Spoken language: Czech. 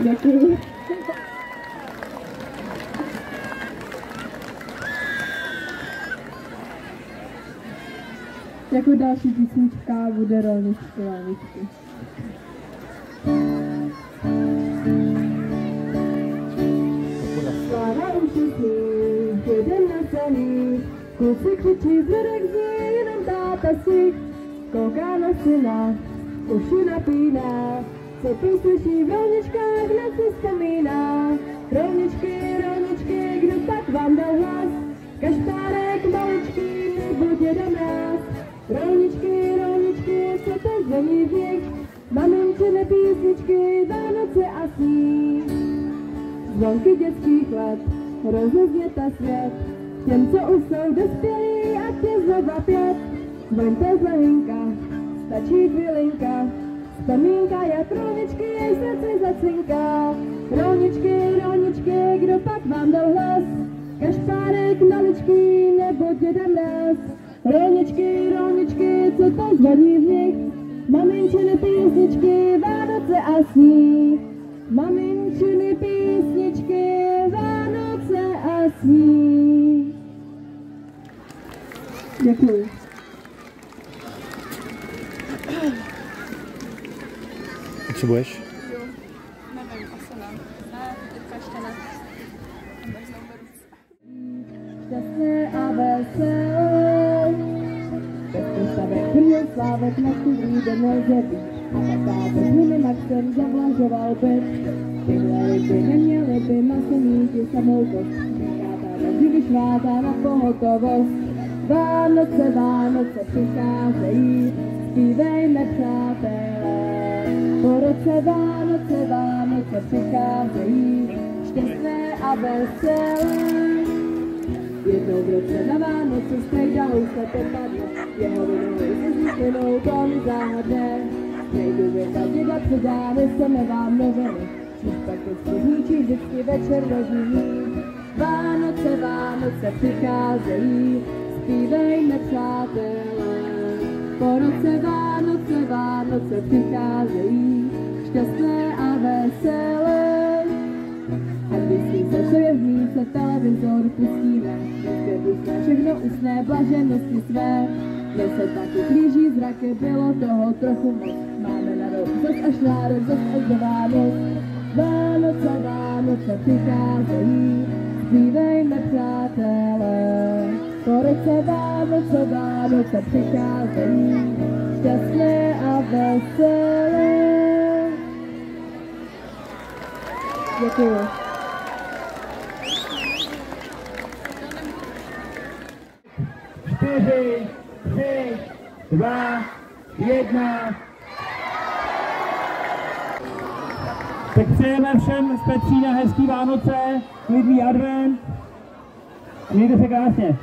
Děkuji. Jako další písnička bude Rolničky. Sláva už je jeden na cený, kluci křičí zvedek zní, jenom táta si kouká na syna, uši napíná, co tu slyší v rolničkách, hned si vzpomíná. Rolničky, kdo pak vám dal hlas, kašpárek maličký nebo děda mráz. Rolničky, co to zvoní v nich, maminčiny písničky, Vánoce a sní. Zvonky dětských let, rozezněta svět, těm, co už jsou dospělí a tě znova pět. Zvoňte z lehinka, stačí chvilinka, vzpomínka jak rolničky, jej srdce zacinká. Rolničky, kdo pak vám dal hlas, kašpárek maličký nebo děda mráz. Rolničky, co to zvoní v nich, maminčiny písničky, Vánoce a sní. Maminčiny písničky, Vánoce a sní. Děkuji. Potřebuješ? Jo, nevím, asi ne. Ne, teďka ještě ne. Šťastné a veselé, bez postavek krměl slávek na studní den nelžebí. A tatáte s mými Maxem zavlažoval byt. Tyhle lidi neměli by maso míti samoukost. Říkáta každý vyšvátá na pohotovost. Vánoce přicházejí, zpívejme přátelé. Po roce Vánoce přicházejí, šťastné a veselé. Jednou v roce na Vánoce strejda housle popadne, jeho vinou se zničenou to mi záhadne. Nejdu věta děda předány, chceme vám noviny, když pak to zničí vždycky večer rozumí. Vánoce přicházejí, zpívejme přátelé. Po roce Vánoce přicházejí, šťastné a veselé. A když se vševězní se televizor pustíme, dneska jsme všechno usné blaženosti své. Dnes se taky klíží zraky, bylo toho trochu moc. Máme na rok zas až nárok, zas až do Vánoc. Vánoce přicházejí, zpívejme přátelé. Po roce Vánoce přicházejí, šťastné a veselé. Děkuji. 4, 3, 2, 1. Tak přejeme všem z Petřína hezký Vánoce, klidný advent. Mějte se krásně.